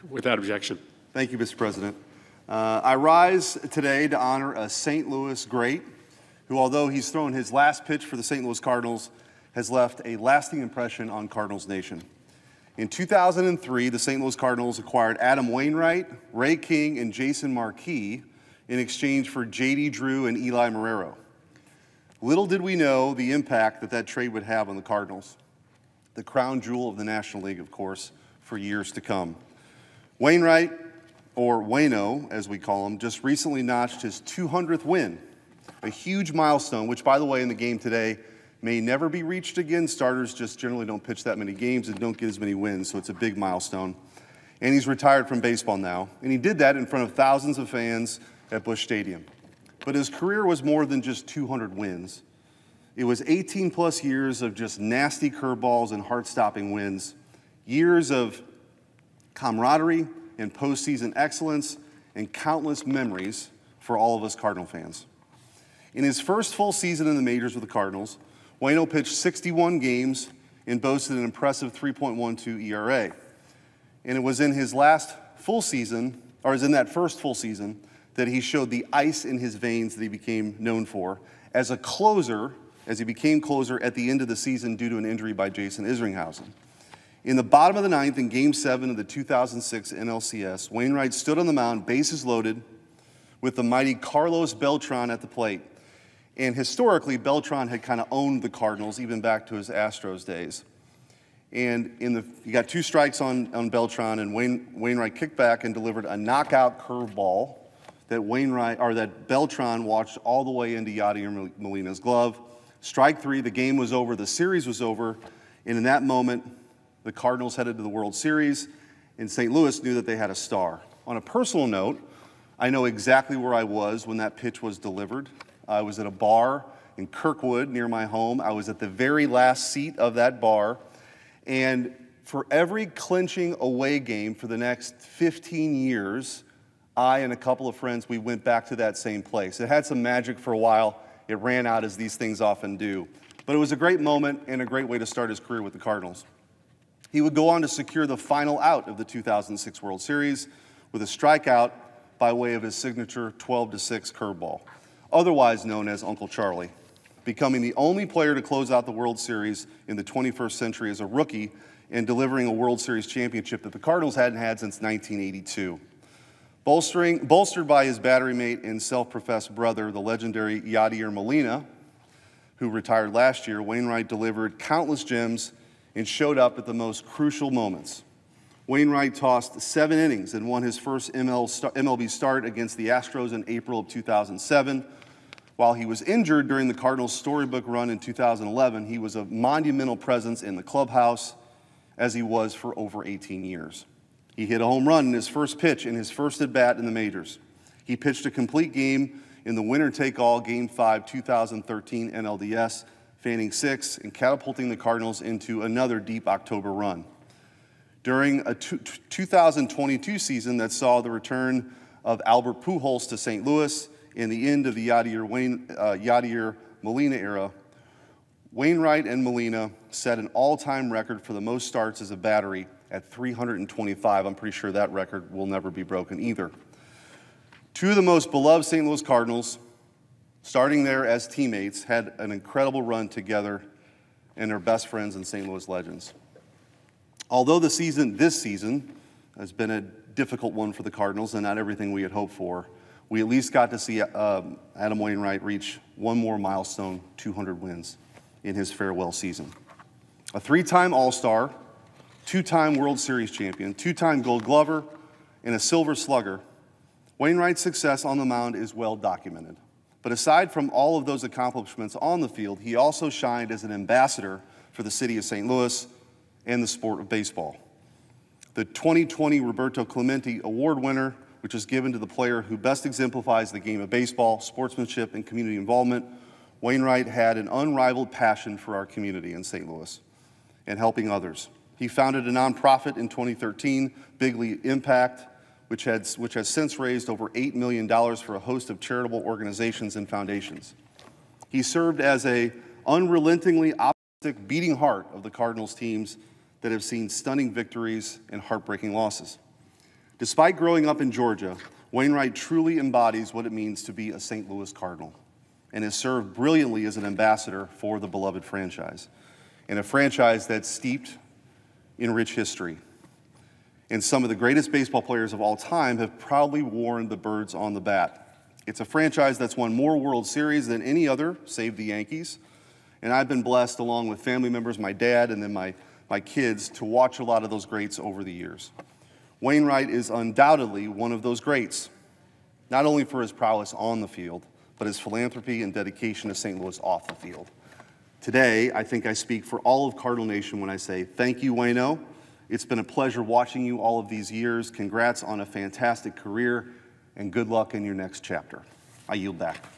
Without objection. Thank you, Mr. President. I rise today to honor a St. Louis great who, although he's thrown his last pitch for the St. Louis Cardinals, has left a lasting impression on Cardinals Nation. In 2003, the St. Louis Cardinals acquired Adam Wainwright, Ray King, and Jason Marquis in exchange for J.D. Drew and Eli Marrero. Little did we know the impact that trade would have on the Cardinals, the crown jewel of the National League, of course, for years to come. Wainwright, or Waino, as we call him, just recently notched his 200th win, a huge milestone, which, by the way, in the game today may never be reached again. Starters just generally don't pitch that many games and don't get as many wins, so it's a big milestone. And he's retired from baseball now, and he did that in front of thousands of fans at Busch Stadium. But his career was more than just 200 wins. It was 18-plus years of just nasty curveballs and heart-stopping wins, years of camaraderie and postseason excellence, and countless memories for all of us Cardinal fans. In his first full season in the majors with the Cardinals, Waino pitched 61 games and boasted an impressive 3.12 ERA. And it was in his last full season, or in that first full season, that he showed the ice in his veins that he became known for as a closer, as he became closer at the end of the season due to an injury by Jason Isringhausen. In the bottom of the ninth, in Game 7 of the 2006 NLCS, Wainwright stood on the mound, bases loaded, with the mighty Carlos Beltran at the plate. And historically, Beltran had kind of owned the Cardinals, even back to his Astros days. And he got 2 strikes on Beltran, and Wainwright kicked back and delivered a knockout curveball that Beltran watched all the way into Yadier Molina's glove. Strike 3, the game was over, the series was over, and in that moment, the Cardinals headed to the World Series, and St. Louis knew that they had a star. On a personal note, I know exactly where I was when that pitch was delivered. I was at a bar in Kirkwood near my home. I was at the very last seat of that bar, and for every clinching away game for the next 15 years, I and a couple of friends, we went back to that same place. It had some magic for a while. It ran out, as these things often do. But it was a great moment and a great way to start his career with the Cardinals. He would go on to secure the final out of the 2006 World Series with a strikeout by way of his signature 12-6 curveball, otherwise known as Uncle Charlie, becoming the only player to close out the World Series in the 21st century as a rookie and delivering a World Series championship that the Cardinals hadn't had since 1982. Bolstered by his battery mate and self-professed brother, the legendary Yadier Molina, who retired last year, Wainwright delivered countless gems and showed up at the most crucial moments. Wainwright tossed 7 innings and won his first MLB start against the Astros in April of 2007. While he was injured during the Cardinals' storybook run in 2011, he was a monumental presence in the clubhouse, as he was for over 18 years. He hit a home run in his first pitch in his first at-bat in the majors. He pitched a complete game in the winner-take-all Game 5 2013 NLDS, fanning 6 and catapulting the Cardinals into another deep October run. During a 2022 season that saw the return of Albert Pujols to St. Louis and the end of the Yadier Molina era, Wainwright and Molina set an all-time record for the most starts as a battery at 325. I'm pretty sure that record will never be broken either. 2 of the most beloved St. Louis Cardinals, starting there as teammates, had an incredible run together and are best friends and St. Louis legends. Although this season has been a difficult one for the Cardinals and not everything we had hoped for, we at least got to see Adam Wainwright reach one more milestone, 200 wins in his farewell season. A 3-time All-Star, 2-time World Series champion, 2-time Gold Glover, and a Silver Slugger, Wainwright's success on the mound is well documented. But aside from all of those accomplishments on the field, he also shined as an ambassador for the city of St. Louis and the sport of baseball. The 2020 Roberto Clemente Award winner, which is given to the player who best exemplifies the game of baseball, sportsmanship, and community involvement, Wainwright had an unrivaled passion for our community in St. Louis and helping others. He founded a nonprofit in 2013, Big League Impact, which has since raised over $8 million for a host of charitable organizations and foundations. He served as an unrelentingly optimistic beating heart of the Cardinals teams that have seen stunning victories and heartbreaking losses. Despite growing up in Georgia, Wainwright truly embodies what it means to be a St. Louis Cardinal and has served brilliantly as an ambassador for the beloved franchise, and a franchise that's steeped in rich history. And some of the greatest baseball players of all time have proudly worn the birds on the bat. It's a franchise that's won more World Series than any other, save the Yankees. And I've been blessed, along with family members, my dad, and then my kids, to watch a lot of those greats over the years. Wainwright is undoubtedly one of those greats, not only for his prowess on the field, but his philanthropy and dedication to St. Louis off the field. Today, I think I speak for all of Cardinal Nation when I say, thank you, Waino. It's been a pleasure watching you all of these years. Congrats on a fantastic career, and good luck in your next chapter. I yield back.